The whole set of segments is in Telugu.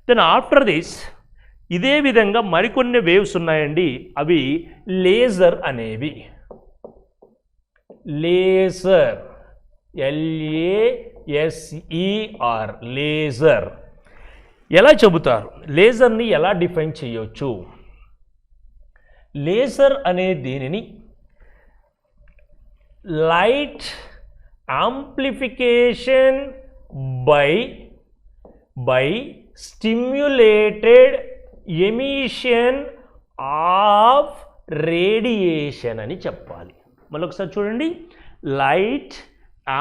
దెన్ ఆఫ్టర్ దిస్ ఇదే విధంగా మరికొన్ని వేవ్స్ ఉన్నాయండి, అవి లేజర్ అనేవి. Laser, LASER, laser. ఎలా చెబుతారు? లేజర్ని ఎలా డిఫైన్ చేయొచ్చు? లేజర్ అనే దీనిని light amplification by stimulated emission of radiation అని చెప్పాలి. మళ్ళీ ఒకసారి చూడండి, light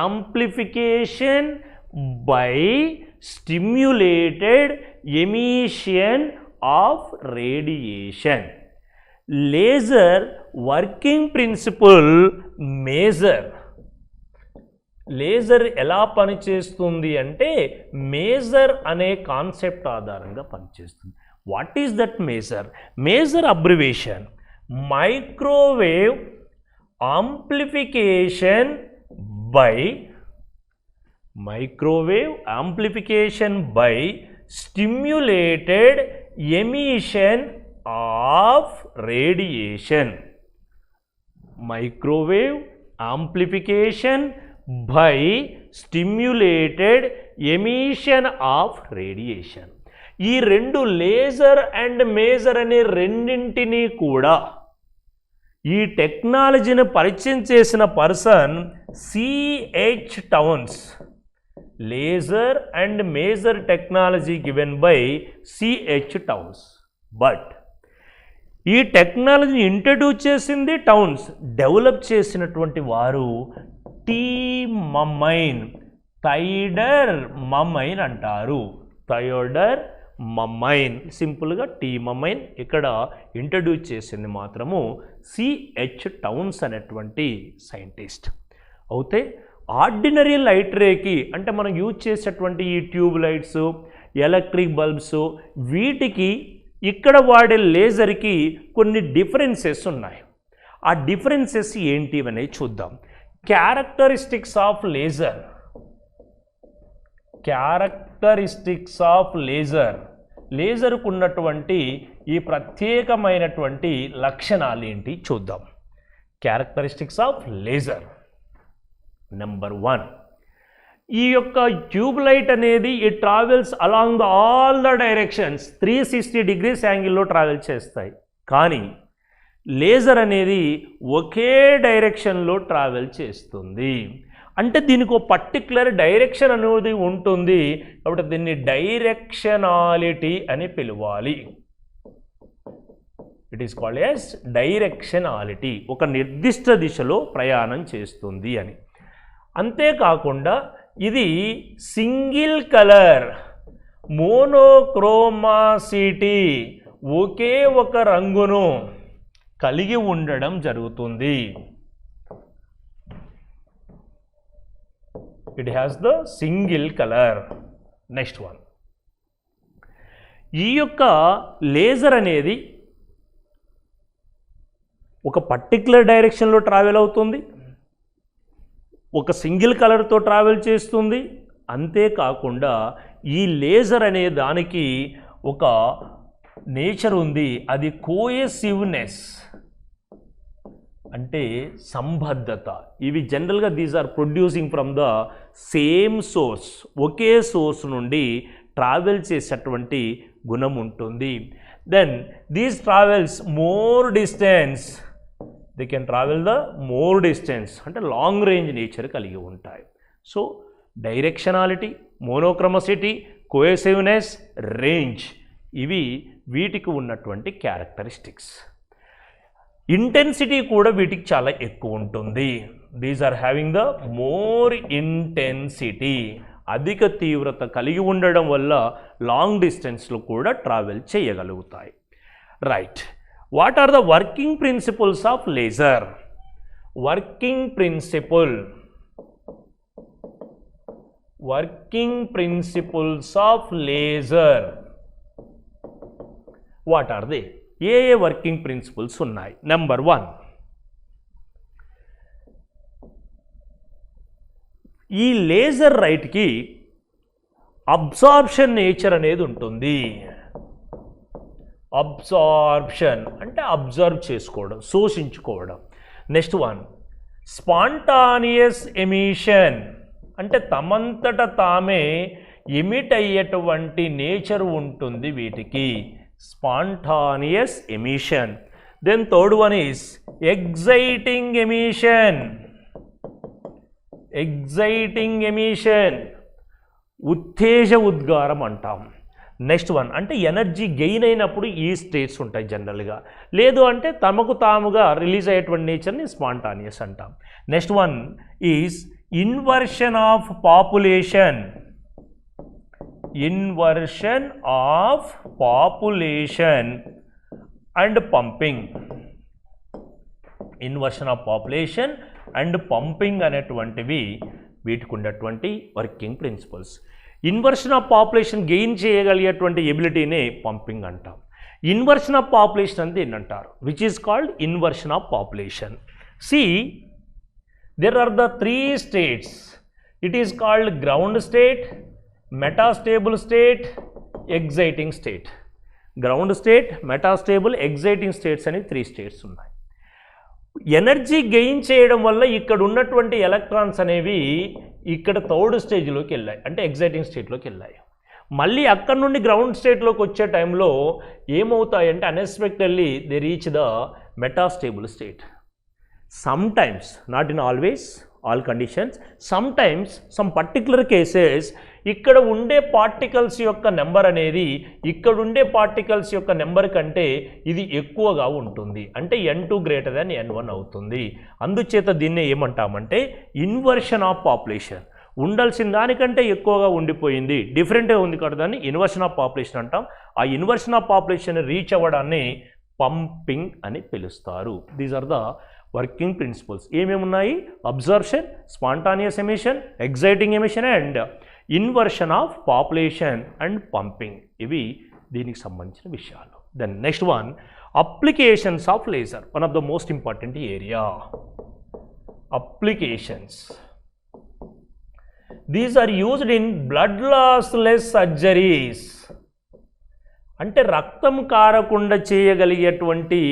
amplification by stimulated emission of radiation. Laser working principle major. Laser ఎలా పనిచేస్తుంది అంటే మేజర్ అనే కాన్సెప్ట్ ఆధారంగా పనిచేస్తుంది. What is that major? Major abbreviation microwave amplification by stimulated emission of radiation. Microwave amplification by stimulated emission of radiation. ఈ రెండు లేజర్ అండ్ మేజర్ అనే రెండింటినీ కూడా ఈ టెక్నాలజీని పరిచయం చేసిన person C.H. Towns. Laser and major technology given by C.H. Towns. But ఈ టెక్నాలజీని ఇంట్రడ్యూస్ చేసింది టౌన్స్, డెవలప్ చేసినటువంటి వారు టీ మమైన్, థైడర్ మమైన్ అంటారు. థయోడర్ మమైన్, సింపుల్గా టీ మమైన్. ఇక్కడ ఇంట్రడ్యూస్ చేసింది మాత్రము C.H. టౌన్స్ అనేటువంటి సైంటిస్ట్. అయితే ఆర్డినరీ లైట్ రేకి అంటే మనం యూజ్ చేసేటువంటి ఈ ట్యూబ్ లైట్స్, ఎలక్ట్రిక్ బల్బ్స్, వీటికి ఇక్కడ వాడే లేజర్కి కొన్ని డిఫరెన్సెస్ ఉన్నాయి. ఆ డిఫరెన్సెస్ ఏంటి అనేది చూద్దాం. Characteristics of laser. Characteristics of laser. లేజర్కు ఉన్నటువంటి ఈ ప్రత్యేకమైనటువంటి లక్షణాలు ఏంటి చూద్దాం. Characteristics of laser. నెంబర్ 1, ఈ యొక్క ట్యూబ్ లైట్ అనేది it travels along all the directions, 360 degrees యాంగిల్లో ట్రావెల్ చేస్తాయి. కానీ లేజర్ అనేది ఒకే డైరెక్షన్లో ట్రావెల్ చేస్తుంది. అంటే దీనికి ఒక పర్టిక్యులర్ డైరెక్షన్ అనేది ఉంటుంది, కాబట్టి దీన్ని డైరెక్షనాలిటీ అని పిలవాలి. It is called as directionality. ఒక నిర్దిష్ట దిశలో ప్రయాణం చేస్తుంది అని. అంతేకాకుండా ఇది సింగిల్ కలర్, మోనోక్రోమాసిటీ, ఒకే ఒక రంగును కలిగి ఉండడం జరుగుతుంది. It has the single colour. Next one, ఈ యొక్క లేజర్ అనేది ఒక పర్టిక్యులర్ డైరెక్షన్లో ట్రావెల్ అవుతుంది, ఒక సింగిల్ కలర్తో ట్రావెల్ చేస్తుంది. అంతేకాకుండా ఈ లేజర్ అనే దానికి ఒక నేచర్ ఉంది, అది కోయెసివ్నెస్ అంటే సంబద్ధత. ఇవి జనరల్గా these are producing from the same source, ఒకే సోర్స్ నుండి ట్రావెల్ చేసేటువంటి గుణం ఉంటుంది. Then these travels more distance, they can travel the more distance అంటే లాంగ్ రేంజ్ నేచర్ కలిగి ఉంటాయి. So directionality, monochromaticity, cohesiveness, range, ఇవి వీటికి ఉన్నటువంటి క్యారెక్టరిస్టిక్స్. ఇంటెన్సిటీ కూడా వీటికి చాలా ఎక్కువ ఉంటుంది. These are having the more intensity, అధిక తీవ్రత కలిగి ఉండడం వల్ల లాంగ్ డిస్టెన్స్లో కూడా ట్రావెల్ చేయగలుగుతాయి. Right, what are the working principles of laser? Working principles of laser, what are they? ఏ వర్కింగ్ ప్రిన్సిపల్స్ ఉన్నాయి? నెంబర్ 1, ఈ లేజర్ లైట్కి అబ్సార్ప్షన్ నేచర్ అనేది ఉంటుంది. అబ్సార్ప్షన్ అంటే అబ్జర్వ్ చేసుకోవడం, శోషించుకోవడం. నెక్స్ట్ వన్ స్పాంటానియస్ ఎమిషన్ అంటే తమంతట తామే ఎమిట్ అయ్యేటువంటి నేచర్ ఉంటుంది వీటికి, spontaneous emission. Then third one is exciting emission. Exciting emission ఉత్తేజ ఉద్గారం అంటాం. నెక్స్ట్ వన్ అంటే ఎనర్జీ గెయిన్ అయినప్పుడు ఈ స్టేట్స్ ఉంటాయి జనరల్గా, లేదు అంటే తమకు తాముగా రిలీజ్ అయ్యేటువంటి నేచర్ని స్పాంటానియస్ అంటాం. Next one is inversion of population. Inversion of population and pumping. Inversion of population and pumping అనేటువంటివి వీటికి ఉన్నటువంటి working principles. Inversion of population gain చేయగలిగేటువంటి ఎబిలిటీనే పంపింగ్ అంటాం. ఇన్వర్షన్ ఆఫ్ పాపులేషన్ అంటే ఏంటంటారు, which is called inversion of population. See there are the three states. It is called ground state, metastable state, exciting state. Ground state, metastable, exciting states అని 3 states ఉన్నాయి. ఎనర్జీ గెయిన్ చేయడం వల్ల ఇక్కడ ఉన్నటువంటి ఎలక్ట్రాన్స్ అనేవి ఇక్కడ థర్డ్ స్టేజ్లోకి వెళ్ళాయి, అంటే ఎగ్జైటింగ్ స్టేట్లోకి వెళ్ళాయి. మళ్ళీ అక్కడ నుండి గ్రౌండ్ స్టేట్లోకి వచ్చే టైంలో ఏమవుతాయంటే unexpectedly they reach the metastable state. Sometimes, not in always, all conditions, sometimes some particular cases ఇక్కడ ఉండే పార్టికల్స్ యొక్క నెంబర్ అనేది ఇక్కడ ఉండే పార్టికల్స్ యొక్క నెంబర్ కంటే ఇది ఎక్కువగా ఉంటుంది, అంటే n2 గ్రేటర్ దాన్ n1 అవుతుంది. అందుచేత దీన్ని ఏమంటామంటే ఇన్వర్షన్ ఆఫ్ పాపులేషన్. ఉండాల్సిన దానికంటే ఎక్కువగా ఉండిపోయింది, డిఫరెంట్గా ఉంది కదా, దాన్ని ఇన్వర్షన్ ఆఫ్ పాపులేషన్ అంటాం. ఆ ఇన్వర్షన్ ఆఫ్ పాపులేషన్ రీచ్ అవ్వడాన్ని పంపింగ్ అని పిలుస్తారు. These are the working principles. ఏమేమి ఉన్నాయి? Absorption, spontaneous emission, exciting emission and inversion of population and pumping. ఇవి దీనికి సంబంధించిన విషయాలు. Then next one applications of laser, one of the most important area. Applications, these are used in blood lossless surgeries. అంటే రక్తం కారకుండా చేయగలిగేటువంటి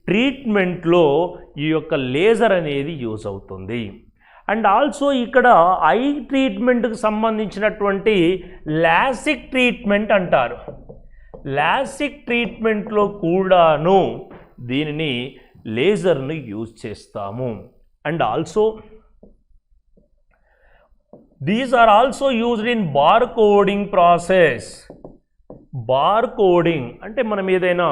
ట్రీట్మెంట్లో ఈ యొక్క లేజర్ అనేది యూజ్ అవుతుంది. అండ్ ఆల్సో ఇక్కడ ఐ ట్రీట్మెంట్కి సంబంధించినటువంటి లాసిక్ ట్రీట్మెంట్ అంటారు. లాసిక్ ట్రీట్మెంట్లో కూడాను దీనిని లేజర్ని యూజ్ చేస్తాము. And also these are also used in bar coding process. Bar coding అంటే మనం ఏదైనా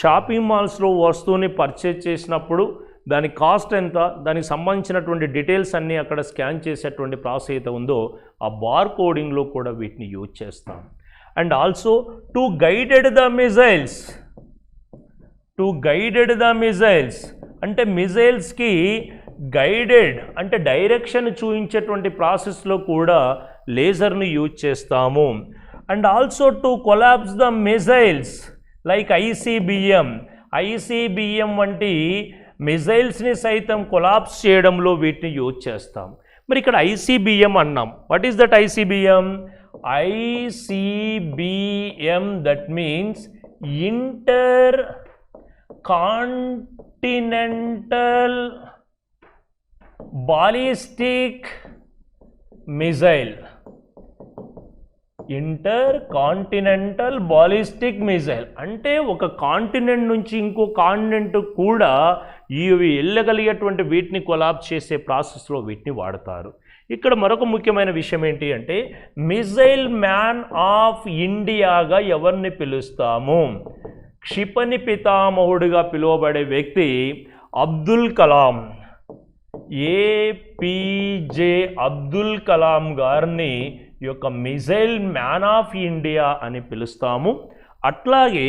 షాపింగ్ మాల్స్లో వస్తువుని పర్చేజ్ చేసినప్పుడు దాని కాస్ట్ ఎంత, దానికి సంబంధించినటువంటి డీటెయిల్స్ అన్నీ అక్కడ స్కాన్ చేసేటువంటి ప్రాసెస్ అయితే ఉందో ఆ బార్ కోడింగ్లో కూడా వీటిని యూజ్ చేస్తాం. And also to guided the missiles. To guided the missiles అంటే మిజైల్స్కి గైడెడ్ అంటే డైరెక్షన్ చూపించేటువంటి ప్రాసెస్లో కూడా లేజర్ని యూజ్ చేస్తాము. And also to collapse the missiles like ICBM. ICBM వంటి మిజైల్స్ని సైతం కొలాప్స్ చేయడంలో వీటిని యూజ్ చేస్తాం. మరి ఇక్కడ ఐసీబీఎం అన్నాం. What is that ICBM? ICBM that means inter continental ballistic missile. Inter continental ballistic missile అంటే ఒక కాంటినెంట్ నుంచి ఇంకో కాంటినెంట్ కూడా ఇవి వెళ్ళగలిగేటువంటి వీటిని కొలాప్స్ చేసే ప్రాసెస్లో వీటిని వాడతారు. ఇక్కడ మరొక ముఖ్యమైన విషయం ఏంటి అంటే మిజైల్ మ్యాన్ ఆఫ్ ఇండియాగా ఎవరిని పిలుస్తాము? క్షిపణి పితామహుడిగా పిలువబడే వ్యక్తి అబ్దుల్ కలాం. ఏపీజే అబ్దుల్ కలాం గారిని ఈ యొక్క మిజైల్ మ్యాన్ ఆఫ్ ఇండియా అని పిలుస్తాము. అట్లాగే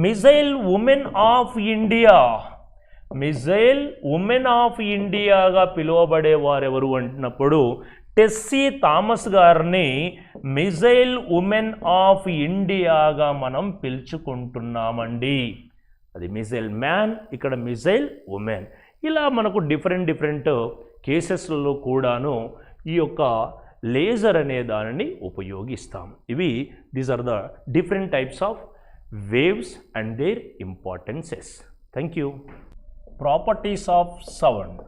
missile woman of India, missile woman of ఇండియాగా పిలువబడే వారెవరు అంటున్నప్పుడు టెస్సీ థామస్ గారిని మిజైల్ ఉమెన్ ఆఫ్ ఇండియాగా మనం పిలుచుకుంటున్నామండి. అది మిజైల్ మ్యాన్, ఇక్కడ మిజైల్ ఉమెన్. ఇలా మనకు డిఫరెంట్ కేసెస్లలో కూడాను ఈ యొక్క లేజర్ అనే దానిని ఉపయోగిస్తాం. ఇవి these are the different types of waves and their importances. Thank you. Properties of sound.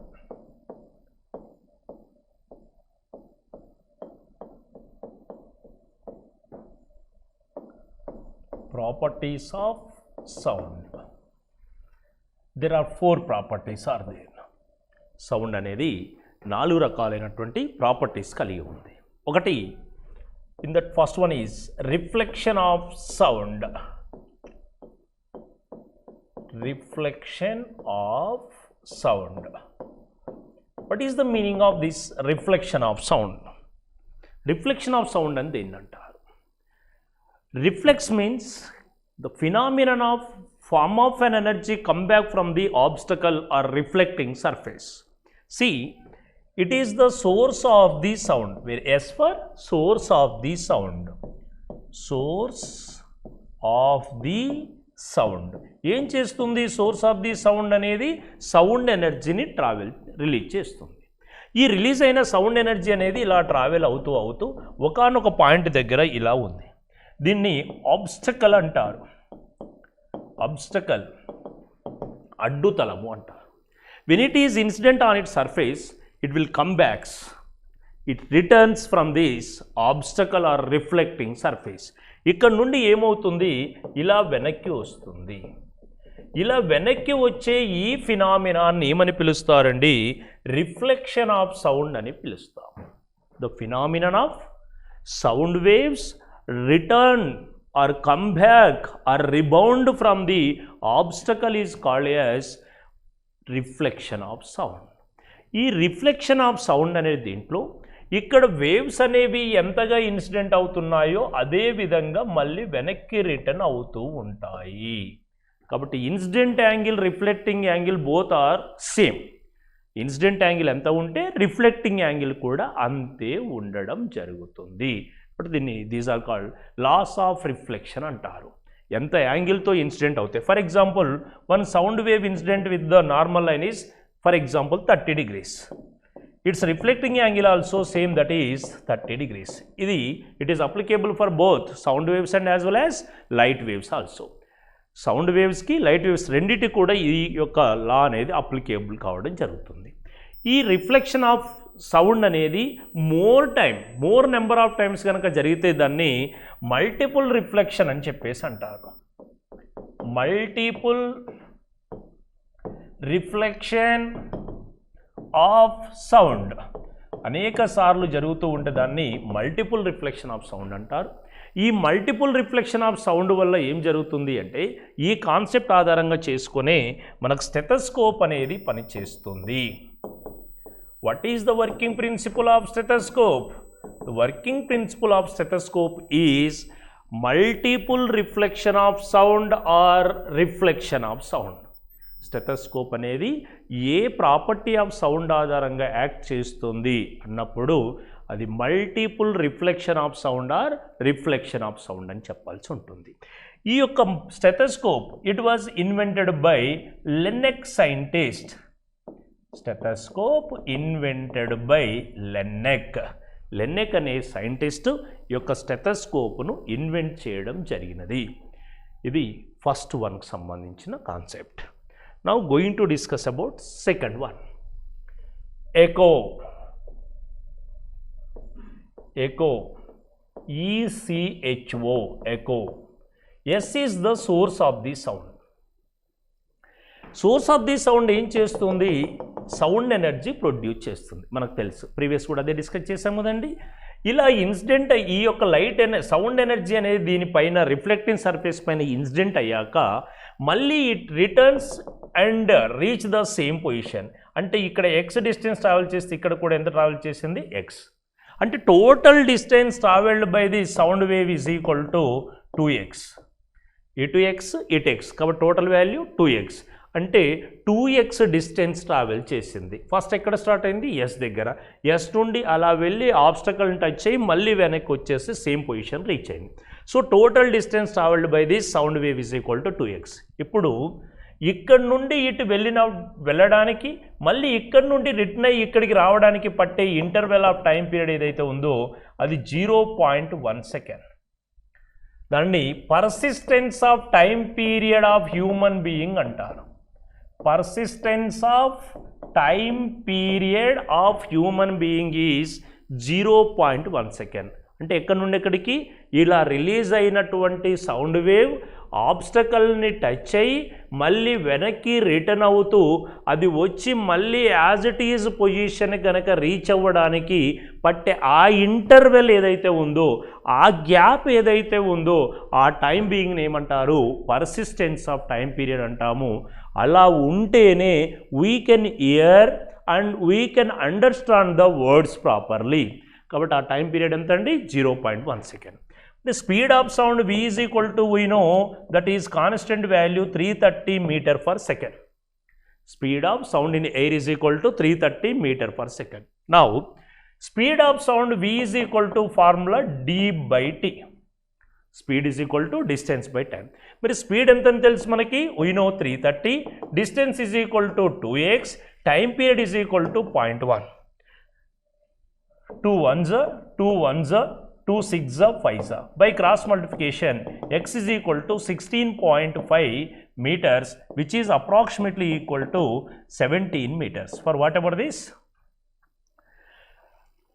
Properties of sound. There are 4 properties are there. Sound అనేది 4 రకాలైనటువంటి ప్రాపర్టీస్ కలిగి ఉంది. ఒకటి, in that first one is reflection of sound. Reflection of sound. What is the meaning of this reflection of sound? Reflection of sound అంటే ఏంటంటారు? Reflex means the phenomenon of form of an energy come back from the obstacle or reflecting surface. See, it is the source of the sound, where S for source of the sound. Source of the sound. ఏం చేస్తుంది సోర్స్ ఆఫ్ ది సౌండ్ అనేది? సౌండ్ ఎనర్జీని రిలీజ్ చేస్తుంది. ఈ రిలీజ్ అయిన సౌండ్ ఎనర్జీ అనేది ఇలా ట్రావెల్ అవుతూ ఒకానొక పాయింట్ దగ్గర ఇలా ఉంది. దీన్ని ఆబ్స్టకల్ అంటారు. ఆబ్స్టకల్, అడ్డుతలము అంటారు. When it is incident on it surface, it will come backs, it returns from this obstacle or reflecting surface. ఇక్కడ నుండి ఏమవుతుంది? ఇలా వెనక్కి వస్తుంది. ఇలా వెనక్కి వచ్చే ఈ ఫినామినాన్ని ఏమని పిలుస్తారండి? రిఫ్లెక్షన్ ఆఫ్ సౌండ్ అని పిలుస్తాం. The phenomenon of sound waves return or come back or rebound from the obstacle is called as reflection of sound. ఈ రిఫ్లెక్షన్ ఆఫ్ సౌండ్ అనేది దీంట్లో ఇక్కడ వేవ్స్ అనేవి ఎంతగా ఇన్సిడెంట్ అవుతున్నాయో అదే విధంగా మళ్ళీ వెనక్కి రిటర్న్ అవుతూ ఉంటాయి. కాబట్టి incident angle, reflecting angle both are same. Incident angle ఎంత ఉంటే రిఫ్లెక్టింగ్ యాంగిల్ కూడా అంతే ఉండడం జరుగుతుంది. But these are called laws of reflection అంటారు. ఎంత యాంగిల్తో ఇన్సిడెంట్ అవుతాయి. For example, one sound wave incident with the normal line is for example 30 degrees. It's reflecting angle also same, that is 30 degrees. It is applicable for both sound waves and as well as light waves also. Sound వేవ్స్కి light waves రెండింటికి కూడా ఈ యొక్క లా అనేది అప్లికేబుల్ కావడం జరుగుతుంది. ఈ రిఫ్లెక్షన్ ఆఫ్ సౌండ్ అనేది మోర్ నెంబర్ ఆఫ్ టైమ్స్ కనుక జరిగితే దాన్ని మల్టిపుల్ రిఫ్లెక్షన్ అని చెప్పేసి అంటారు. మల్టిపుల్ రిఫ్లెక్షన్ ఆఫ్ సౌండ్ అనేక సార్లు జరుగుతూ ఉంటే దాన్ని మల్టిపుల్ రిఫ్లెక్షన్ ఆఫ్ సౌండ్ అంటారు. ఈ మల్టిపుల్ రిఫ్లెక్షన్ ఆఫ్ సౌండ్ వల్ల ఏం జరుగుతుంది అంటే, ఈ కాన్సెప్ట్ ఆధారంగా చేసుకునే మనకు స్టెథోస్కోప్ అనేది పనిచేస్తుంది. What is the working principle of stethoscope? The working principle of stethoscope is multiple reflection of sound or reflection of sound. Stethoscope అనేది ఏ ప్రాపర్టీ ఆఫ్ సౌండ్ ఆధారంగా యాక్ట్ చేస్తుంది అన్నప్పుడు అది multiple reflection of sound or reflection of sound అని చెప్పాల్సి ఉంటుంది. ఈ యొక్క stethoscope it was invented by Laennec scientist. Stethoscope invented by Laennec. Laennec అనే సైంటిస్ట్ ఈ యొక్క స్టెథోస్కోప్ను ఇన్వెంట్ చేయడం జరిగినది. ఇది ఫస్ట్ వన్కి సంబంధించిన concept. Now going to discuss about second one, echo. Echo, ECHO, echo. S is the source of the sound. Source of the sound ఏం చేస్తుంది? సౌండ్ ఎనర్జీ ప్రొడ్యూస్ చేస్తుంది. మనకు తెలుసు, ప్రీవియస్ కూడా అదే డిస్కస్ చేసాము కదండి. ఇలా ఇన్సిడెంట్ ఈ యొక్క సౌండ్ ఎనర్జీ అనేది దీనిపైన రిఫ్లెక్టింగ్ సర్ఫేస్ పైన ఇన్సిడెంట్ అయ్యాక మళ్ళీ it returns and reach the same position. అంటే ఇక్కడ ఎక్స్ డిస్టెన్స్ ట్రావెల్ చేస్తే ఇక్కడ కూడా ఎంత ట్రావెల్ చేసింది? ఎక్స్. అంటే total distance travelled by the sound wave is equal to 2x. ఇటు ఎక్స్ ఇటు ఎక్స్, కాబట్టి టోటల్ వాల్యూ 2x. అంటే 2x డిస్టెన్స్ ట్రావెల్ చేసింది. ఫస్ట్ ఎక్కడ స్టార్ట్ అయింది? ఎస్ దగ్గర. ఎస్ నుండి అలా వెళ్ళి ఆబ్స్టకల్ని టచ్ అయ్యి మళ్ళీ వెనక్కి వచ్చేసి సేమ్ పొజిషన్ రీచ్ అయింది. So total distance travelled by this sound wave is equal to 2x. ఇప్పుడు ఇక్కడ నుండి ఇటు వెళ్ళడానికి మళ్ళీ ఇక్కడ నుండి రిటర్న్ అయ్యి ఇక్కడికి రావడానికి పట్టే ఇంటర్వెల్ ఆఫ్ టైం పీరియడ్ ఏదైతే ఉందో అది 0.1 సెకండ్. దాన్ని persistence of time period of human being అంటారు. Persistence of time period of human being is 0.1 second. అంటే ఎక్కడి నుండి ఎక్కడికి ఇలా రిలీజ్ అయినటువంటి సౌండ్ వేవ్ ఆబ్స్టకల్ని టచ్ అయ్యి మళ్ళీ వెనక్కి రిటర్న్ అవుతూ అది వచ్చి మళ్ళీ యాజ్ ఇట్ ఈజ్ పొజిషన్ కనుక రీచ్ అవ్వడానికి పట్టే ఆ ఇంటర్వెల్ ఏదైతే ఉందో, ఆ గ్యాప్ ఏదైతే ఉందో ఆ టైం బీయింగ్ని ఏమంటారు? పర్సిస్టెన్స్ ఆఫ్ టైం పీరియడ్ అంటాము. అలా ఉంటేనే we can hear and we can understand the words properly. కాబట్టి ఆ టైం పీరియడ్ ఎంత అండి? 0.1 second. The speed of sound v is equal to, we know that is constant value 330 meter per second. Speed of sound in air is equal to 330 meter per second. Now, speed of sound v is equal to formula d by t. Speed is equal to distance by time. But speed ఎంత అని తెలుసు మనకి? we know 330, distance is equal to 2x, time period is equal to 0.1. 2 ones, 2 ones, 2 6 5. By cross multiplication, x is equal to 16.5 meters, which is approximately equal to 17 meters. For whatever this,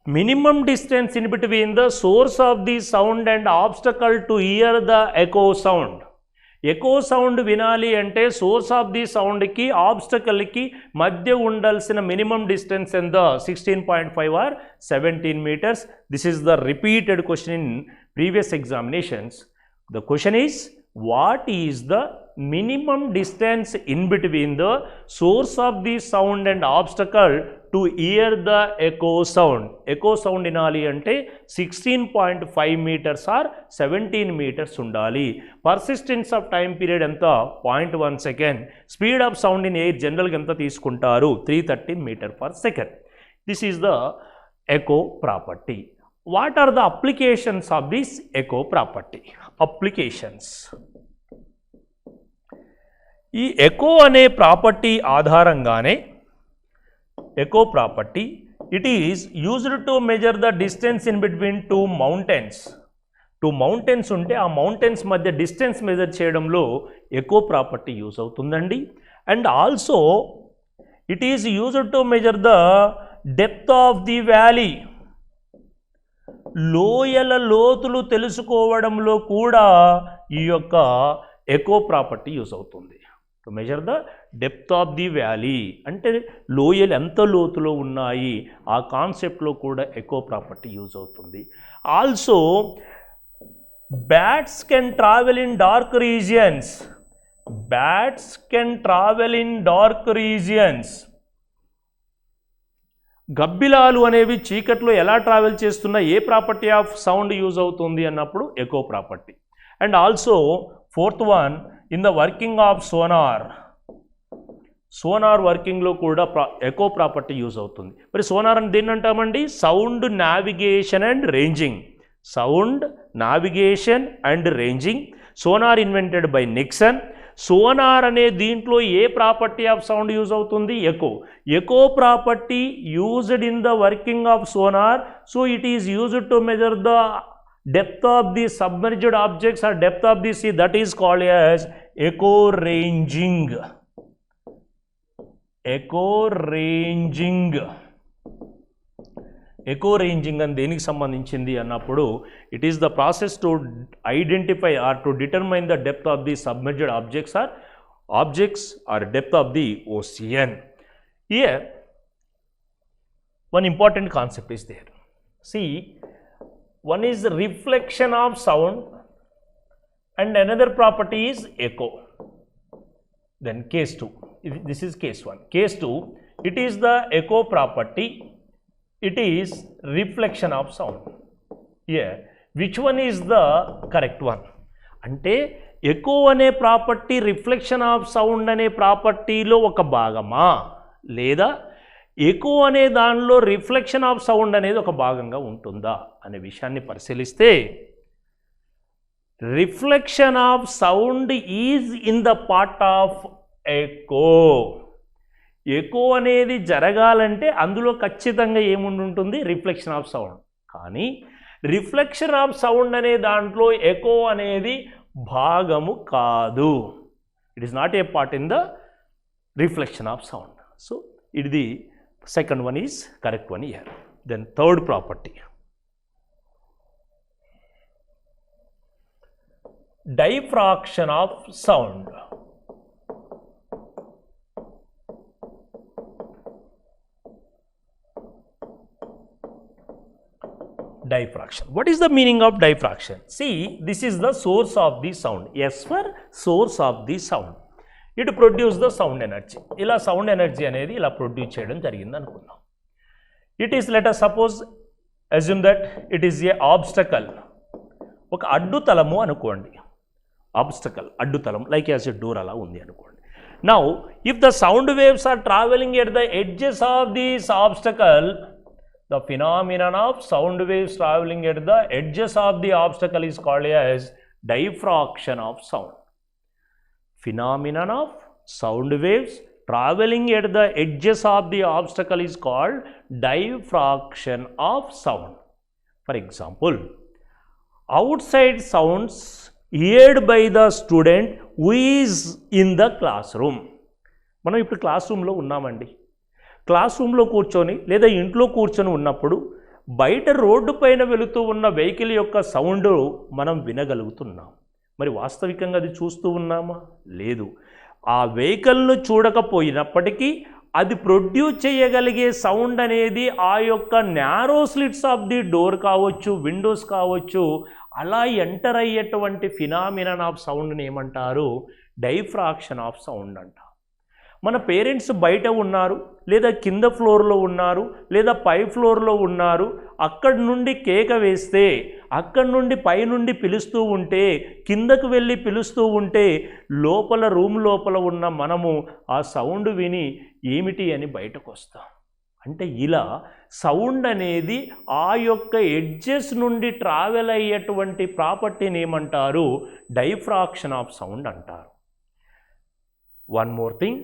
minimum distance in between the source of the sound and obstacle to hear the echo sound. Echo sound వినాలి అంటే సోర్స్ ఆఫ్ ది సౌండ్కి ఆబ్స్టకల్కి మధ్య ఉండాల్సిన మినిమం డిస్టెన్స్ ఎంత? 16.5 or 17 metres. This is the repeated question in previous examinations. The question is what is the minimum distance in between the source of the sound and obstacle to hear the echo sound. Echo sound వినాలి అంటే 16.5 meters or 17 meters ఉండాలి. పర్సిస్టెన్స్ ఆఫ్ టైం పీరియడ్ ఎంత? 0.1 second. Speed of sound in air జనరల్గా ఎంత తీసుకుంటారు? 330 metre per second. This is the echo property. What are the applications of this echo property? Applications, ఈ ఎకో అనే ప్రాపర్టీ ఆధారంగానే echo property it is used to measure the distance in between two mountains. Two mountains ఉంటే ఆ మౌంటైన్స్ మధ్య డిస్టెన్స్ మెజర్ చేయడంలో ఎకో ప్రాపర్టీ యూజ్ అవుతుందండి. And also it is used to measure the depth of the valley. లోయల లోతులు తెలుసుకోవడంలో కూడా ఈ యొక్క ఎకో ప్రాపర్టీ యూజ్ అవుతుంది. To measure the depth of the valley అంటే లోయలు ఎంత లోతులో ఉన్నాయి, ఆ కాన్సెప్ట్లో కూడా ఎకో ప్రాపర్టీ యూజ్ అవుతుంది. Also bats can travel in dark regions. Bats can travel in dark regions. గబ్బిలాలు అనేవి చీకట్లో ఎలా ట్రావెల్ చేస్తున్నా ఏ ప్రాపర్టీ ఆఫ్ సౌండ్ యూజ్ అవుతుంది అన్నప్పుడు echo property. And also fourth one, in the working of sonar. Sonar వర్కింగ్లో కూడా ఎకో ప్రాపర్టీ యూజ్ అవుతుంది. మరి సోనార్ అని దేన్ని అంటామండి? Sound navigation and ranging. Sound navigation and ranging. Sonar invented by Nixon. Sonar అనే దీంట్లో ఏ ప్రాపర్టీ ఆఫ్ సౌండ్ యూజ్ అవుతుంది? Echo. Echo property used in the working of sonar. So it is used to measure the depth of the submerged objects or depth of the sea. That is called as echo ranging. Echo ranging. Echo ranging అని దేనికి సంబంధించింది అన్నప్పుడు it is the process to identify or to determine the depth of the submerged objects or depth of the ocean. Here one important concept is there. See, one is reflection of sound and another property is echo. Then case 2, this is case 1. Case 2, it is the echo property, it is reflection of sound. Here, which one is the correct one? అంటే echo అనే ప్రాపర్టీ రిఫ్లెక్షన్ ఆఫ్ సౌండ్ అనే ప్రాపర్టీలో ఒక భాగమా, లేదా ఎకో అనే దానిలో రిఫ్లెక్షన్ ఆఫ్ సౌండ్ అనేది ఒక భాగంగా ఉంటుందా అనే విషయాన్ని పరిశీలిస్తే, reflection of sound is in the part of echo. Echo అనేది జరగాలంటే అందులో ఖచ్చితంగా ఏముంటుంది? Reflection of sound. కానీ రిఫ్లెక్షన్ ఆఫ్ సౌండ్ అనే దాంట్లో ఎకో అనేది భాగము కాదు. It is not a part in the reflection of sound. So ఇది second one is correct one here. Then third property, diffraction of sound. Diffraction. What is the meaning of diffraction? See, this is the source of the sound. S for source of the sound. It produce the sound energy. ఇలా sound energy అనేది ఇలా ప్రొడ్యూస్ చేయడం జరిగింది అనుకుందాం. It is, let us suppose, assume that it is a obstacle. ఒక అడ్డుతలము అనుకోండి. ఆబ్స్టకల్, అడ్డుతలం, లైక్ యాజ్ ఎ డోర్ అలా ఉంది అనుకోండి. Now if the sound waves are travelling at the edges of this obstacle, the phenomenon of sound waves travelling at the edges of the obstacle is called as diffraction of sound. Phenomenon of sound waves traveling at the edges of the obstacle is called diffraction of sound. For example, outside sounds heard by the student who is in the classroom. మనం ఇప్పుడు క్లాస్ రూమ్లో ఉన్నామండి. క్లాస్ రూమ్లో కూర్చొని లేదా ఇంట్లో కూర్చొని ఉన్నప్పుడు బయట రోడ్డు పైన వెళుతూ ఉన్న వెహికల్ యొక్క సౌండ్ మనం వినగలుగుతున్నాం. మరి వాస్తవికంగా అది చూస్తూ ఉన్నామా? లేదు. ఆ వెహికల్ను చూడకపోయినప్పటికీ అది ప్రొడ్యూస్ చేయగలిగే సౌండ్ అనేది ఆ యొక్క narrow slits of the door కావచ్చు, విండోస్ కావచ్చు, అలా ఎంటర్ అయ్యేటువంటి ఫినామినన్ ఆఫ్ సౌండ్ని ఏమంటారు? డైఫ్రాక్షన్ ఆఫ్ సౌండ్ అంట. మన పేరెంట్స్ బయట ఉన్నారు, లేదా కింద ఫ్లోర్లో ఉన్నారు, లేదా పై ఫ్లోర్లో ఉన్నారు. అక్కడి నుండి కేక వేస్తే, అక్కడి నుండి పైనుండి పిలుస్తూ ఉంటే, కిందకు వెళ్ళి పిలుస్తూ ఉంటే, లోపల రూమ్ లోపల ఉన్న మనము ఆ సౌండ్ విని ఏమిటి అని బయటకు వస్తాం. అంటే ఇలా సౌండ్ అనేది ఆ యొక్క ఎడ్జెస్ నుండి ట్రావెల్ అయ్యేటువంటి ప్రాపర్టీని ఏమంటారు? డైఫ్రాక్షన్ ఆఫ్ సౌండ్ అంటారు. వన్ మోర్ థింగ్,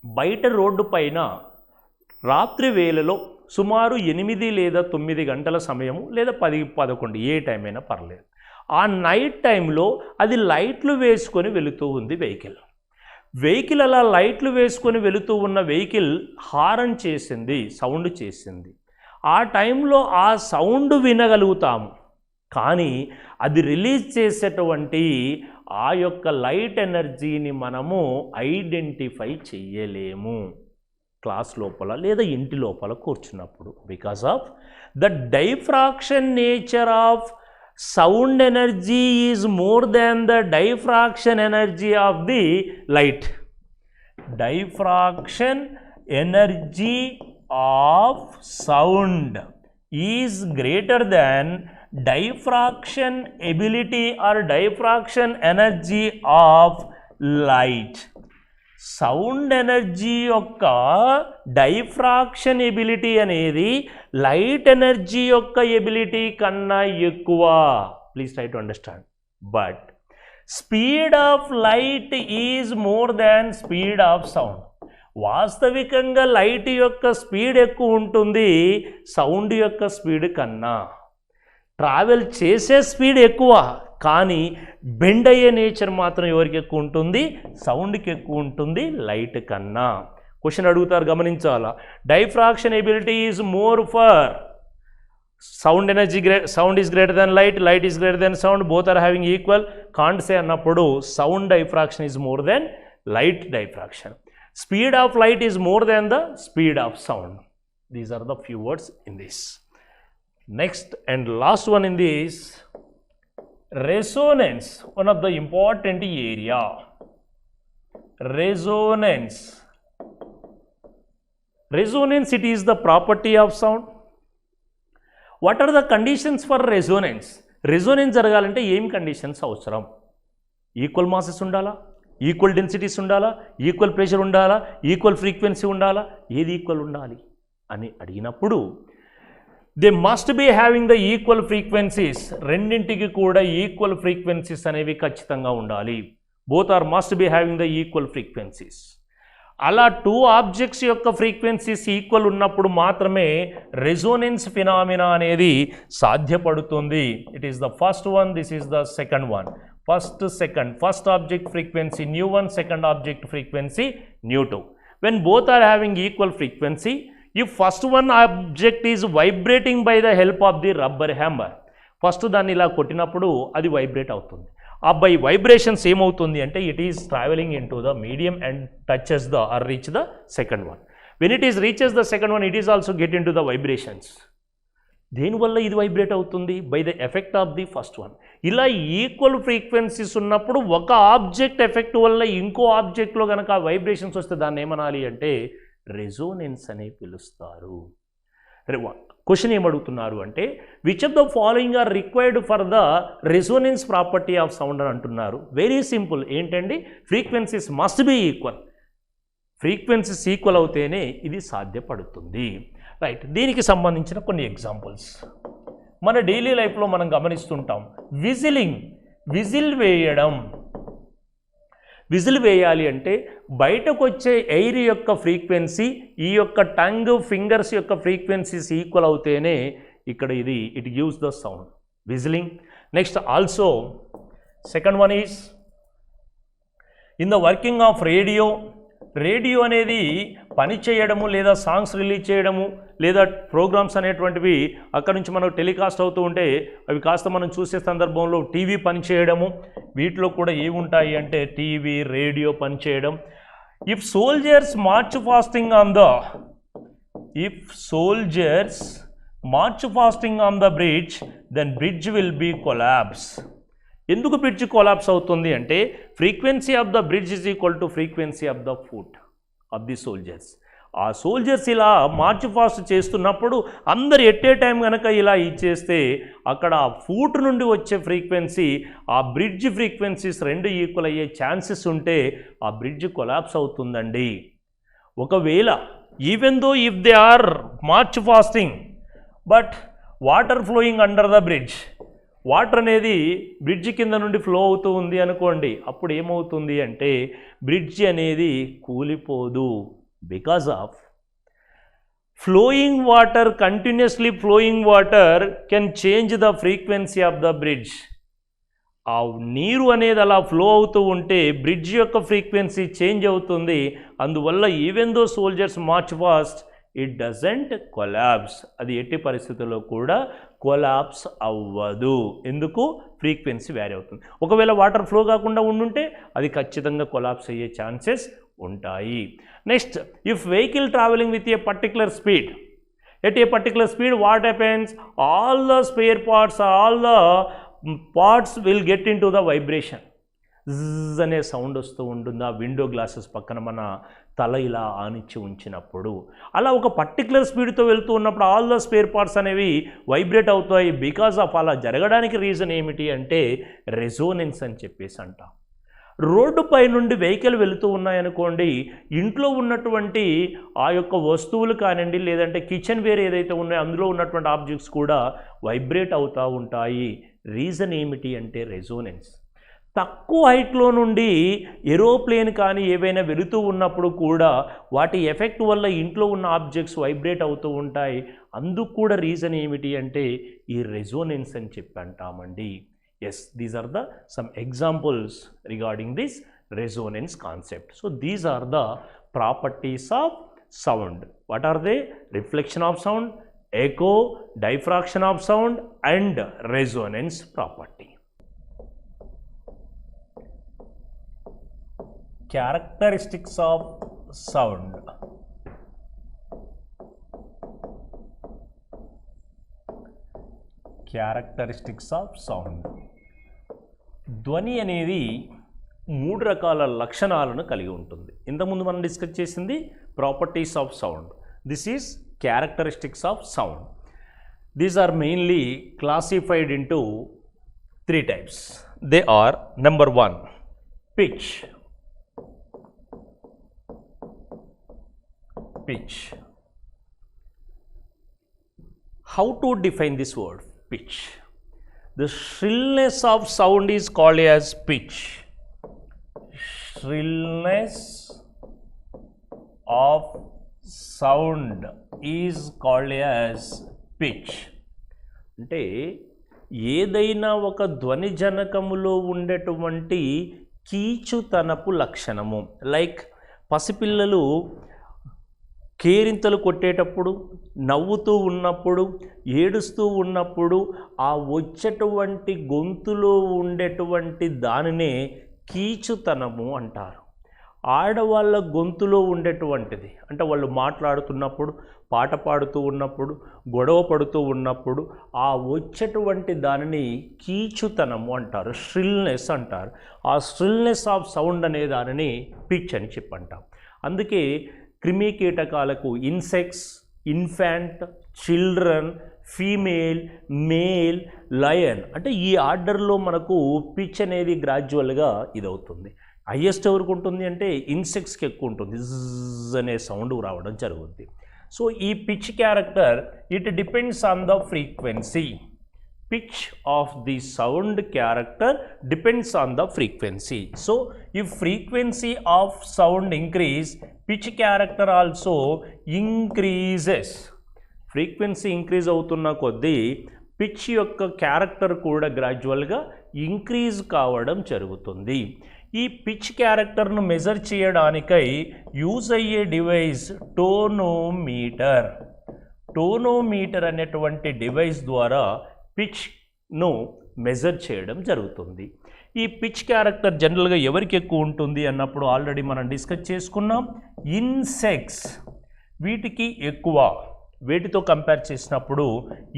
బయట రోడ్డు పైన రాత్రి వేళలో సుమారు 8 లేదా 9 గంటల సమయము, లేదా 10-11 ఏ టైం అయినా పర్లేదు, ఆ నైట్ టైంలో అది లైట్లు వేసుకొని వెళుతూ ఉంది వెహికల్ అలా లైట్లు వేసుకొని వెళుతూ ఉన్న వెహికల్ హారన్ చేసింది, సౌండ్ చేసింది. ఆ టైంలో ఆ సౌండ్ వినగలుగుతాము, కానీ అది రిలీజ్ చేసేటువంటి ఆ యొక్క లైట్ ఎనర్జీని మనము ఐడెంటిఫై చెయ్యలేము క్లాస్ లోపల లేదా ఇంటి లోపల కూర్చున్నప్పుడు. Because of the diffraction nature of sound energy is more than the diffraction energy of the light. Diffraction energy of sound is greater than diffraction ability or diffraction energy of light. Sound energy యొక్క డైఫ్రాక్షన్ ఎబిలిటీ అనేది లైట్ ఎనర్జీ యొక్క ఎబిలిటీ కన్నా ఎక్కువ. Please try to understand. But speed of light is more than speed of sound. వాస్తవికంగా లైట్ యొక్క స్పీడ్ ఎక్కువ ఉంటుంది సౌండ్ యొక్క స్పీడ్ కన్నా. ట్రావెల్ చేసే స్పీడ్ ఎక్కువ, కానీ బెండ్ అయ్యే నేచర్ మాత్రం ఎవరికి ఎక్కువ ఉంటుంది? సౌండ్కి ఎక్కువ ఉంటుంది లైట్ కన్నా. క్వశ్చన్ అడుగుతారు, గమనించాలా. Diffraction ability is more for sound energy, sound is greater than light, light is greater than sound, both are having equal. Can't say అన్నప్పుడు sound diffraction is more than light diffraction. Speed of light is more than the speed of sound. These are the few words in this. Next and last one in this, resonance, one of the important area. Resonance, it is the property of sound. What are the conditions for resonance? Resonance జరగాలంటే ఏం కండిషన్స్ అవసరం? ఈక్వల్ మాసెస్ ఉండాలా, ఈక్వల్ డెన్సిటీస్ ఉండాలా, ఈక్వల్ ప్రెషర్ ఉండాలా, ఈక్వల్ ఫ్రీక్వెన్సీ ఉండాలా, ఏది ఈక్వల్ ఉండాలి అని అడిగినప్పుడు they must be having the equal frequencies. రెండింటికి కూడా ఈక్వల్ ఫ్రీక్వెన్సీస్ అనేవి ఖచ్చితంగా ఉండాలి. Both are must be having the equal frequencies. అలా టూ ఆబ్జెక్ట్స్ యొక్క ఫ్రీక్వెన్సీస్ ఈక్వల్ ఉన్నప్పుడు మాత్రమే రెజోనెన్స్ ఫినామినా అనేది సాధ్యపడుతుంది. It is the first one, this is the second one. First object frequency nu1, second object frequency nu2. When both are having equal frequency, if first one object is vibrating by the help of the rubber hammer, first దాన్ని ఇలా కొట్టినప్పుడు అది వైబ్రేట్ అవుతుంది. ఆ బై వైబ్రేషన్స్ ఏమవుతుంది అంటే it is travelling in to the medium and touches the or reach the second one. When it is reaches the second one, it is also get in to the vibrations. దేనివల్ల ఇది వైబ్రేట్ అవుతుంది? By the effect of the first one. ఇలా ఈక్వల్ ఫ్రీక్వెన్సీస్ ఉన్నప్పుడు ఒక ఆబ్జెక్ట్ ఎఫెక్ట్ వల్ల ఇంకో ఆబ్జెక్ట్లో కనుక వైబ్రేషన్స్ వస్తే దాన్ని ఏమనాలి అంటే రెజోనెన్స్ అని పిలుస్తారు. క్వశ్చన్ ఏమడుగుతున్నారు అంటే which of the following are required for the resonance property of sound అని అంటున్నారు. వెరీ సింపుల్, ఏంటండి? Frequencies must be equal. Frequencies equal అవుతేనే ఇది సాధ్యపడుతుంది. రైట్, దీనికి సంబంధించిన కొన్ని ఎగ్జాంపుల్స్ మన డైలీ లైఫ్లో మనం గమనిస్తుంటాం. విజిల్ వేయడం. విజిల్ వేయాలి అంటే బయటకు వచ్చే ఎయిర్ యొక్క ఫ్రీక్వెన్సీ ఈ యొక్క టంగ్ ఫింగర్స్ యొక్క ఫ్రీక్వెన్సీస్ ఈక్వల్ అవుతేనే ఇక్కడ it gives the sound, whistling. Next also second one is in the working of radio. Radio అనేది పని చేయడము లేదా సాంగ్స్ రిలీజ్ చేయడము లేదా ప్రోగ్రామ్స్ అనేటువంటివి అక్కడ నుంచి మనకు టెలికాస్ట్ అవుతూ ఉంటే అవి కాస్త మనం చూసే సందర్భంలో టీవీ పనిచేయడము, వీటిలో కూడా ఏముంటాయి అంటే టీవీ, రేడియో పనిచేయడం. If soldiers march fasting on the bridge then bridge will be collapse. ఎందుకు బ్రిడ్జ్ కొలాప్స్ అవుతుంది అంటే frequency of the bridge is equal to frequency of the foot of the soldiers. ఆ సోల్జర్స్ ఇలా మార్చ్ ఫాస్ట్ చేస్తున్నప్పుడు అందరు ఎట్ ఏ టైం కనుక ఇలా ఇచ్చేస్తే అక్కడ ఆ ఫూట్ నుండి వచ్చే ఫ్రీక్వెన్సీ ఆ బ్రిడ్జ్ ఫ్రీక్వెన్సీస్ రెండు ఈక్వల్ అయ్యే ఛాన్సెస్ ఉంటే ఆ బ్రిడ్జ్ కొలాప్స్ అవుతుందండి. ఒకవేళ even though if they are March fasting but water flowing under the bridge, water అనేది బ్రిడ్జ్ కింద నుండి ఫ్లో అవుతూ ఉంది అనుకోండి, అప్పుడు ఏమవుతుంది అంటే బ్రిడ్జ్ అనేది కూలిపోదు. Because of continuously flowing water can change the frequency of the bridge. ఆ నీరు అనేది అలా ఫ్లో అవుతూ ఉంటే బ్రిడ్జ్ యొక్క ఫ్రీక్వెన్సీ చేంజ్ అవుతుంది. అందువల్ల even though soldiers March fast, it doesn't collapse. అది ఎట్టి పరిస్థితుల్లో కూడా కొలాప్స్ అవ్వదు. ఎందుకు? ఫ్రీక్వెన్సీ వ్యారీ అవుతుంది. ఒకవేళ వాటర్ ఫ్లో కాకుండా ఉండుంటే అది ఖచ్చితంగా కొలాప్స్ అయ్యే ఛాన్సెస్ ఉంటాయి. Next, if vehicle travelling with a particular speed, at a particular speed what happens? All the spare parts, all the parts will get in to the vibration. జ్ అనే సౌండ్ వస్తూ ఉంటుంది ఆ విండో గ్లాసెస్ పక్కన మన తల ఇలా ఆనిచ్చి ఉంచినప్పుడు. అలా ఒక పర్టికులర్ స్పీడ్తో వెళ్తూ ఉన్నప్పుడు ఆల్ ద స్పేర్ పార్ట్స్ అనేవి వైబ్రేట్ అవుతాయి. బికాజ్ ఆఫ్ అలా జరగడానికి రీజన్ ఏమిటి అంటే రెజోనెన్స్ అని చెప్పేసి అంటాం. రోడ్డుపై నుండి వెహికల్ వెళుతూ ఉన్నాయనుకోండి, ఇంట్లో ఉన్నటువంటి ఆ యొక్క వస్తువులు కానివ్వండి లేదంటే కిచెన్ వేర్ ఏదైతే ఉన్నాయో అందులో ఉన్నటువంటి ఆబ్జెక్ట్స్ కూడా వైబ్రేట్ అవుతూ ఉంటాయి. రీజన్ ఏమిటి అంటే రెజోనెన్స్. తక్కువ హైట్లో నుండి ఏరోప్లేన్ కానీ ఏవైనా వెళుతూ ఉన్నప్పుడు కూడా వాటి ఎఫెక్ట్ వల్ల ఇంట్లో ఉన్న ఆబ్జెక్ట్స్ వైబ్రేట్ అవుతూ ఉంటాయి. అందుకు కూడా రీజన్ ఏమిటి అంటే ఈ రెజోనెన్స్ అని చెప్పి అంటామండి. Yes, these are the some examples regarding this resonance concept. So these are the properties of sound. What are they? Reflection of sound, echo, diffraction of sound and resonance property. Characteristics of sound. Characteristics of sound. ధ్వని అనేది 3 రకాల లక్షణాలను కలిగి ఉంటుంది. ఇంతకుముందు మనం డిస్కస్ చేసింది properties of sound. This is characteristics of sound. These are mainly classified into 3 types. They are number 1, pitch. Pitch. How to define this word? Pitch. The shrillness of sound is called as pitch. shrillness of sound is called as pitch. అంటే ఏదైనా ఒక ధ్వని జనకములో ఉండేటువంటి కీచుతనపు లక్షణము, లైక్ పసిపిల్లలు కేరింతలు కొట్టేటప్పుడు, నవ్వుతూ ఉన్నప్పుడు, ఏడుస్తూ ఉన్నప్పుడు ఆ వచ్చేటువంటి గొంతులో ఉండేటువంటి దానినే కీచుతనము అంటారు. ఆడవాళ్ళ గొంతులో ఉండేటువంటిది అంటే వాళ్ళు మాట్లాడుతున్నప్పుడు, పాట పాడుతూ ఉన్నప్పుడు, గొడవ పడుతూ ఉన్నప్పుడు ఆ వచ్చేటువంటి దానిని కీచుతనము అంటారు, ష్రిల్నెస్ అంటారు. ఆ ష్రిల్నెస్ ఆఫ్ సౌండ్ అనే దానిని పిచ్ అని చెప్పంటాం. అందుకే క్రిమి కీటకాలకు insects, infant, children, female, male, lion అంటే ఈ ఆర్డర్లో మనకు పిచ్ అనేది గ్రాడ్యువల్గా ఇదవుతుంది. హైయెస్ట్ ఎవరికి ఉంటుంది అంటే ఇన్సెక్ట్స్కి ఎక్కువ ఉంటుంది, జిజ్ అనే సౌండ్ రావడం జరుగుతుంది. సో ఈ pitch character it depends on the frequency. Pitch of the sound character depends on the frequency. So if frequency of sound increase, pitch character also increases. Frequency increase అవుతున్న కొద్దీ పిచ్ యొక్క క్యారెక్టర్ కూడా గ్రాడ్యువల్గా ఇంక్రీజ్ కావడం జరుగుతుంది. ఈ పిచ్ క్యారెక్టర్ను మెజర్ చేయడానికై యూజ్ అయ్యే డివైస్ టోనోమీటర్. టోనోమీటర్ అనేటువంటి డివైస్ ద్వారా పిచ్ను మెజర్ చేయడం జరుగుతుంది. ఈ పిచ్ క్యారెక్టర్ జనరల్గా ఎవరికి ఎక్కువ ఉంటుంది అన్నప్పుడు ఆల్రెడీ మనం డిస్కస్ చేసుకున్నాం. ఇన్సెక్ట్స్ వీటికి ఎక్కువ, వేటితో కంపేర్ చేసినప్పుడు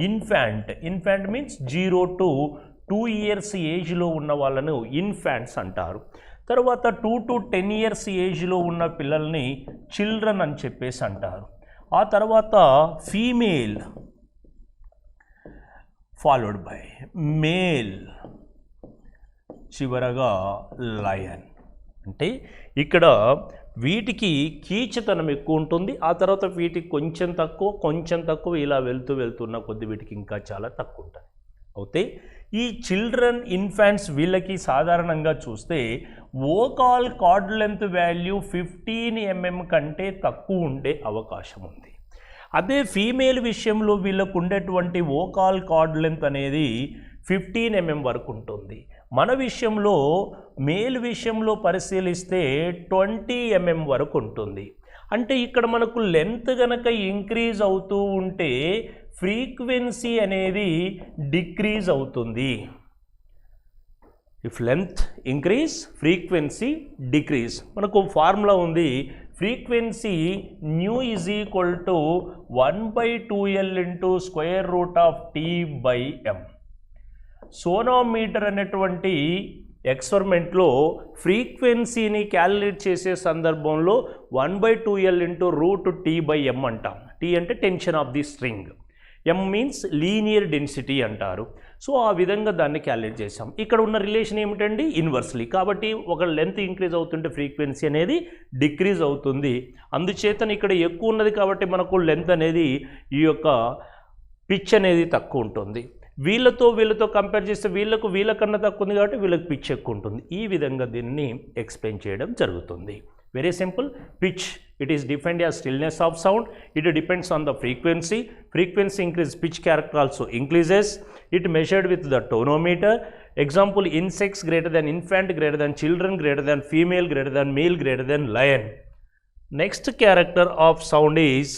ఇన్ఫాంట్ మీన్స్ 0 to 2 years ఏజ్లో ఉన్న వాళ్ళను ఇన్ఫాంట్స్ అంటారు. తర్వాత 2 to 10 years ఏజ్లో ఉన్న పిల్లల్ని చిల్డ్రన్ అని చెప్పేసి అంటారు. ఆ తర్వాత ఫీమేల్ ఫాలోడ్ బై మేల్, చివరగా లయన్. అంటే ఇక్కడ వీటికి కీచతనం ఎక్కువ ఉంటుంది, ఆ తర్వాత వీటికి కొంచెం తక్కువ ఇలా వెళ్తున్న కొద్ది వీటికి ఇంకా చాలా తక్కువ ఉంటుంది. అయితే ఈ చిల్డ్రన్, ఇన్ఫాంట్స్ వీళ్ళకి సాధారణంగా చూస్తే వోకాల్ కార్డ్ లెంత్ వాల్యూ 15 mm కంటే తక్కువ ఉండే అవకాశం ఉంది. అదే ఫీమేల్ విషయంలో వీళ్ళకు ఉండేటువంటి వోకాల్ కార్డ్ లెంత్ అనేది 15 mm వరకు ఉంటుంది. మన విషయంలో మేల్ విషయంలో పరిశీలిస్తే 20 mm వరకు ఉంటుంది. అంటే ఇక్కడ మనకు లెంత్ గనక ఇంక్రీజ్ అవుతూ ఉంటే ఫ్రీక్వెన్సీ అనేది డిక్రీజ్ అవుతుంది. If length increase frequency decrease. మనకు ఫార్ములా ఉంది, frequency nu is equal to 1/2L into square root of T/M. సోనోమీటర్ అనేటువంటి ఎక్స్పెరిమెంట్లో ఫ్రీక్వెన్సీని క్యాలిక్యులేట్ చేసే సందర్భంలో 1/2L ఇంటూ రూట్ T/M అంటాం. T అంటే tension of the string, M means linear density అంటారు. సో ఆ విధంగా దాన్ని క్యాలిక్యులేట్ చేసాం. ఇక్కడ ఉన్న రిలేషన్ ఏమిటండి? ఇన్వర్స్లీ. కాబట్టి ఒక లెంత్ ఇంక్రీజ్ అవుతుంటే ఫ్రీక్వెన్సీ అనేది డిక్రీజ్ అవుతుంది. అందుచేతన ఇక్కడ ఎక్కువ ఉన్నది కాబట్టి మనకు లెంత్ అనేది ఈ యొక్క పిచ్ అనేది తక్కువ ఉంటుంది. వీళ్ళతో కంపేర్ చేస్తే వీళ్ళకన్నా తక్కువ ఉంది కాబట్టి వీళ్ళకి పిచ్ ఎక్కువ ఉంటుంది. ఈ విధంగా దీన్ని ఎక్స్ప్లెయిన్ చేయడం జరుగుతుంది. Very simple. Pitch, it is defined as stillness of sound. It depends on the frequency. Frequency increase, pitch character also increases. It measured with the tonometer. Example, insects greater than infant, greater than children, greater than female, greater than male, greater than lion. Next character of sound is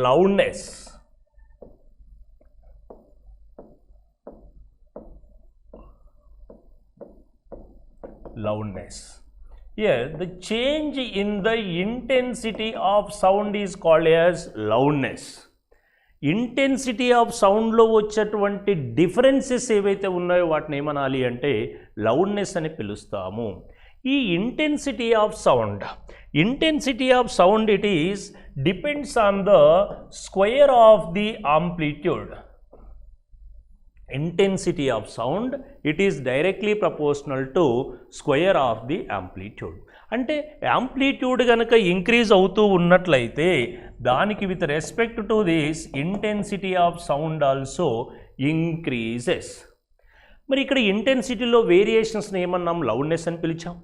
loudness. Loudness. Here, the change in the intensity of sound is called as loudness. Intensity of సౌండ్లో వచ్చేటువంటి డిఫరెన్సెస్ ఏవైతే ఉన్నాయో వాటిని ఏమనాలి అంటే లౌడ్నెస్ అని పిలుస్తాము. ఈ intensity of sound it is depends on the square of the amplitude. Intensity of sound, it is directly proportional to square of the amplitude. అంటే యాంప్లిట్యూడ్ కనుక ఇంక్రీజ్ అవుతూ ఉన్నట్లయితే దానికి with respect to this intensity of sound also increases. మరి ఇక్కడ ఇంటెన్సిటీలో వేరియేషన్స్ని ఏమన్నాం? లౌడ్నెస్ అని పిలిచాం.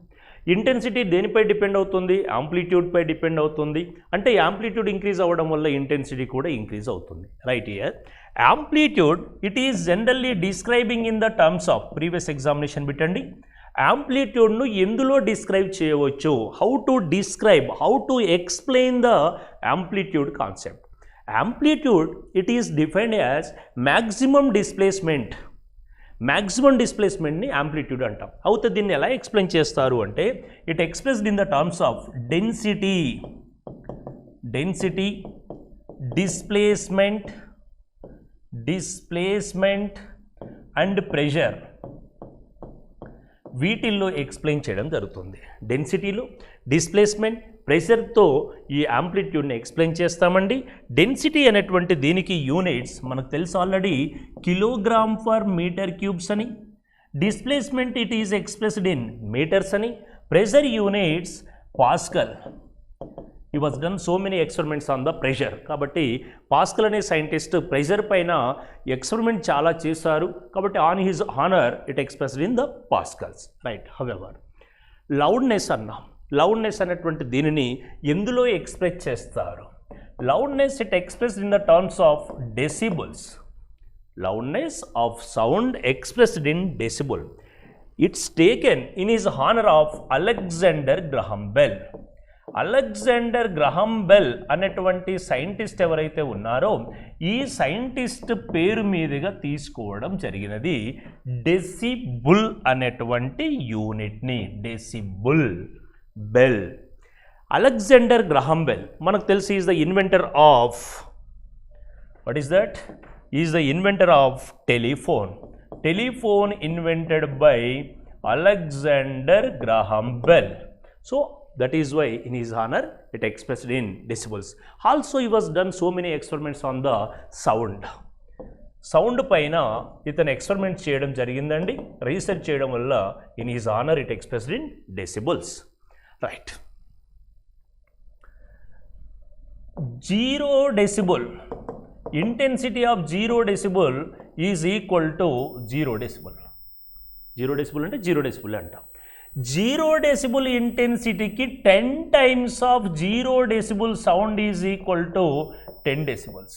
ఇంటెన్సిటీ దేనిపై డిపెండ్ అవుతుంది? యాంప్లిట్యూడ్పై డిపెండ్ అవుతుంది. అంటే యాంప్లిట్యూడ్ ఇంక్రీజ్ అవ్వడం వల్ల ఇంటెన్సిటీ కూడా ఇంక్రీజ్ అవుతుంది. Right here amplitude it is generally describing in the terms of previous examination బిట్టండి. యాంప్లిట్యూడ్ను ఎందులో డిస్క్రైబ్ చేయవచ్చు? How to describe, how to explain the amplitude concept. Amplitude it is defined as maximum displacement. Maximum డిస్ప్లేస్మెంట్ని యాంప్లిట్యూడ్ అంటాం. అయితే దీన్ని ఎలా ఎక్స్ప్లెయిన్ చేస్తారు అంటే it expressed in the terms of density, displacement and pressure. వీటిల్లో ఎక్స్ప్లెయిన్ చేయడం జరుగుతుంది. డెన్సిటీలో, డిస్ప్లేస్మెంట్, ప్రెషర్తో ఈ యాంప్లిట్యూడ్ని ఎక్స్ప్లెయిన్ చేస్తామండి. డెన్సిటీ అనేటువంటి దీనికి యూనిట్స్ మనకు తెలుసు already, kilogram for metre cubes అని. Displacement it is expressed in metres అని. Pressure units pascal. ఈ was done so many experiments on the pressure. కాబట్టి పాస్కల్ అనే సైంటిస్ట్ ప్రెషర్ పైన ఎక్స్పెరిమెంట్ చాలా చేశారు. కాబట్టి on his honour it expressed in the pascals. Right. However loudness అన్నాం. లౌడ్నెస్ అనేటువంటి దీనిని ఎందులో ఎక్స్ప్రెస్ చేస్తారు? Loudness it expressed in the terms of decibels. Loudness of sound expressed in decibel. It's taken in his honour of Alexander Graham bell. Alexander Graham bell అనేటువంటి సైంటిస్ట్ ఎవరైతే ఉన్నారో ఈ సైంటిస్ట్ పేరు మీదుగా తీసుకోవడం జరిగినది డెసిబుల్ అనేటువంటి యూనిట్ని. Decibel bel. Alexander Graham Bell మనకు తెలిసి is the inventor of, what is that? Is the inventor of telephone. Telephone invented by Alexander Graham Bell. So that is why in his honor it expressed in decibels. Also he was done so many experiments on the sound. Sound పైన ఇతను ఎక్స్పెరిమెంట్ చేయడం జరిగిందండి. రీసెర్చ్ చేయడం వల్ల in his honour it expressed in decibels. Right. 0 decibel, intensity of 0 decibel is equal to 0 decibel. 0 decibel అంటే 0 decibel అంటాం. 0 decibel ఇంటెన్సిటీకి 10 times of 0 decibel sound is equal to 10 decibels.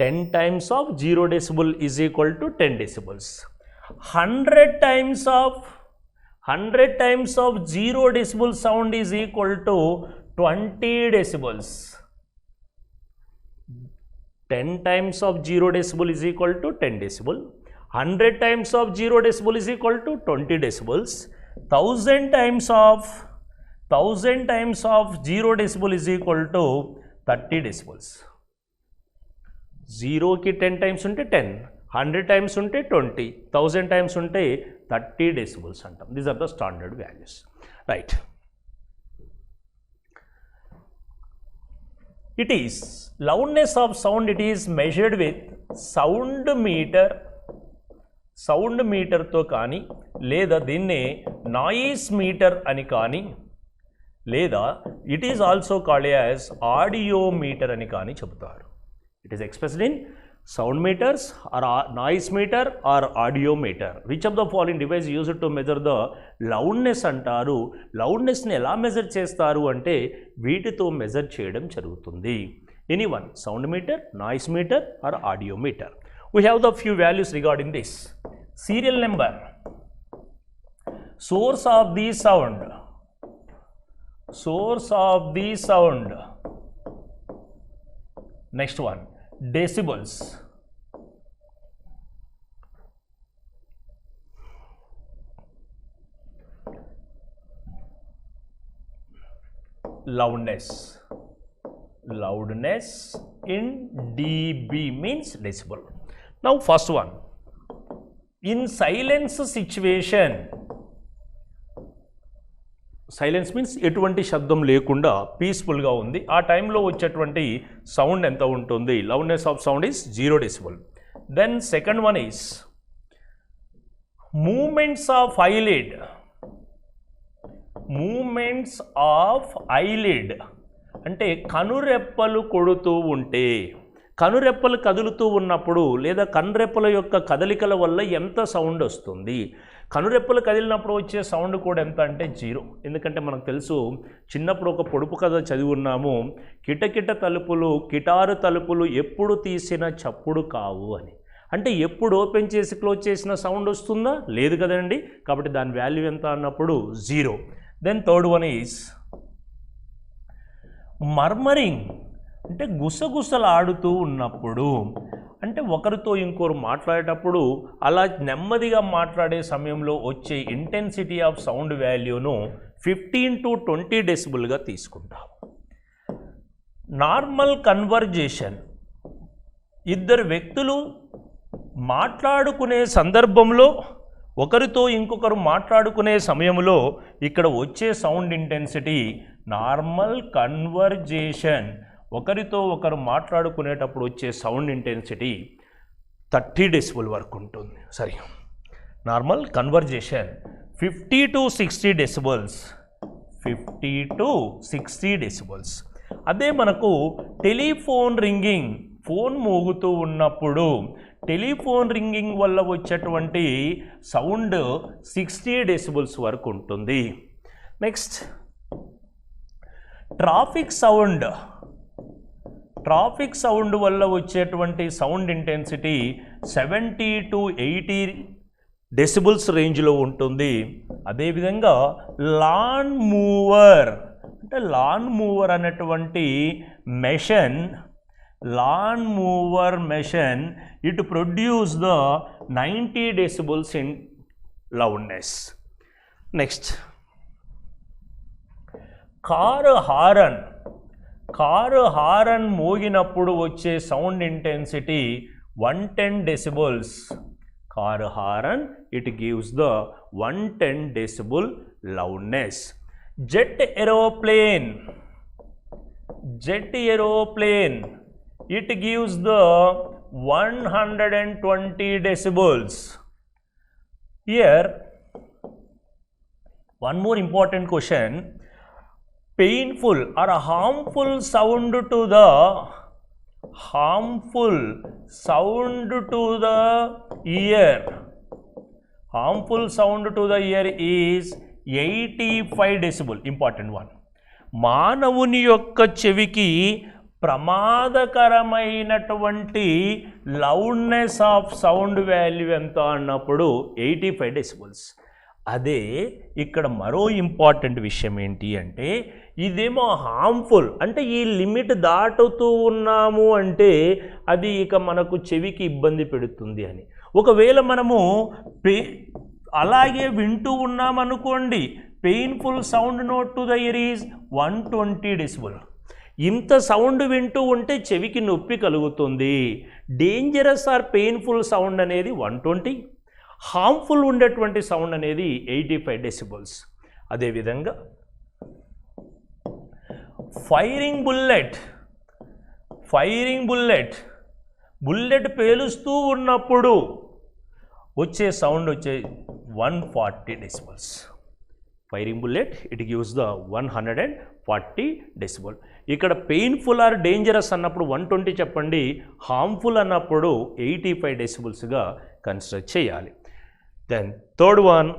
10 times of 0 decibel is equal to 10 decibels. 100 times of 0 decibel sound is equal to 20 decibels. 10 times of 0 decibel is equal to 10 decibel. 100 times of 0 decibel is equal to 20 decibels. 1000 times of 0 decibel is equal to 30 decibels. 0 की 10 times ఉంటే 10, 100 times ఉంటే 20, 1000 times ఉంటే 30 decibels అంటాం. These are the standard values. Right. It is loudness of sound, it is measured with sound meter. Sound మీటర్తో కానీ లేదా దీన్నే నాయిస్ మీటర్ అని కానీ లేదా it is also called as audio meter అని కానీ చెబుతారు. It is expressed in sound meters or noise meter or audio meter. Which of the following device used to measure the loudness అంటారు. లౌడ్నెస్ని ఎలా మెజర్ చేస్తారు అంటే వీటితో మెజర్ చేయడం జరుగుతుంది. Any one, sound meter, noise meter or audio meter. We have the few values regarding this. Serial number, source of the sound, next one, decibels, loudness in dB means decibel. Now first one, in silence situation, silence means ఎటువంటి శబ్దం లేకుండా పీస్ఫుల్గా ఉంది ఆ టైంలో వచ్చేటువంటి సౌండ్ ఎంత ఉంటుంది? Loudness of sound is 0 decibel. Then second one is moments of eyelid. Moments of eyelid అంటే కనురెప్పలు కొడుతూ ఉంటే, కనురెప్పలు కదులుతూ ఉన్నప్పుడు లేదా కనురెప్పల యొక్క కదలికల వల్ల ఎంత సౌండ్ వస్తుంది? కనురెప్పలు కదిలినప్పుడు వచ్చే సౌండ్ కూడా ఎంత అంటే 0. ఎందుకంటే మనకు తెలుసు, చిన్నప్పుడు ఒక పొడుపు కథ చదివి ఉన్నాము, కిటకిట తలుపులు కిటారు తలుపులు ఎప్పుడు తీసిన చప్పుడు కావు అని. అంటే ఎప్పుడు ఓపెన్ చేసి క్లోజ్ చేసిన సౌండ్ వస్తుందా? లేదు కదండి. కాబట్టి దాని వాల్యూ ఎంత అన్నప్పుడు 0. Then third one is murmuring, అంటే గుసగుసలాడుతూ ఉన్నప్పుడు, అంటే ఒకరితో ఇంకోరు మాట్లాడేటప్పుడు అలా నెమ్మదిగా మాట్లాడే సమయంలో వచ్చే ఇంటెన్సిటీ ఆఫ్ సౌండ్ వాల్యూను 15 to 20 డెసిబుల్గా తీసుకుంటాం. నార్మల్ కన్వర్జేషన్, ఇద్దరు వ్యక్తులు మాట్లాడుకునే సందర్భంలో, ఒకరితో ఇంకొకరు మాట్లాడుకునే సమయంలో ఇక్కడ వచ్చే సౌండ్ ఇంటెన్సిటీ నార్మల్ కన్వర్జేషన్, ఒకరితో ఒకరు మాట్లాడుకునేటప్పుడు వచ్చే సౌండ్ ఇంటెన్సిటీ 30 డెసిబుల్ వరకు ఉంటుంది. సరే, normal conversation 50 to 60 decibels, 50 to 60 decibels. అదే మనకు టెలిఫోన్ రింగింగ్, ఫోన్ మోగుతూ ఉన్నప్పుడు టెలిఫోన్ రింగింగ్ వల్ల వచ్చేటువంటి సౌండ్ 60 డెసిబుల్స్ వరకు ఉంటుంది. Next traffic sound, traffic sound వల్ల వచ్చేటువంటి సౌండ్ ఇంటెన్సిటీ 70 to 80 డెసిబుల్స్ రేంజ్లో ఉంటుంది. అదేవిధంగా లాన్ మూవర్, అంటే లాన్ మూవర్ అనేటువంటి machine, lawn mower machine, it produce the 90 decibels in loudness. Next car horn, car horn మోగినప్పుడు వచ్చే sound intensity 110 decibels. Car horn, it gives the 110 decibel loudness. Jet aeroplane, jet aeroplane, it gives the 120 decibels. Here one more important question, painful or harmful sound to the, harmful sound to the ear, harmful sound to the ear is 85 decibel. Important one. మానవుని యొక్క చెవికి ప్రమాదకరమైనటువంటి లౌడ్నెస్ ఆఫ్ సౌండ్ వాల్యూ ఎంత అన్నప్పుడు 85 డెసిబుల్స్. అదే ఇక్కడ మరో ఇంపార్టెంట్ విషయం ఏంటి అంటే, ఇదేమో హార్మ్ఫుల్, అంటే ఈ లిమిట్ దాటుతూ ఉన్నాము అంటే అది ఇక మనకు చెవికి ఇబ్బంది పెడుతుంది అని. ఒకవేళ మనము అలాగే వింటూ ఉన్నామనుకోండి, painful sound note to the ear is 120 decibel. ఇంత సౌండ్ వింటూ ఉంటే చెవికి నొప్పి కలుగుతుంది. డేంజరస్ ఆర్ పెయిన్ఫుల్ సౌండ్ అనేది 120, హార్మ్ఫుల్ ఉండేటువంటి సౌండ్ అనేది 85 డెసిబుల్స్. అదేవిధంగా firing bullet, firing bullet, bullet పేలుస్తూ ఉన్నప్పుడు వచ్చే సౌండ్ వచ్చే 140 decibels. Firing bullet, it gives the 140 decibel. ఇక్కడ పెయిన్ఫుల్ ఆర్ డేంజరస్ అన్నప్పుడు 120 చెప్పండి, హార్మ్ఫుల్ అన్నప్పుడు 85 డెసిబుల్స్గా కన్సిడర్ చేయాలి. Then third one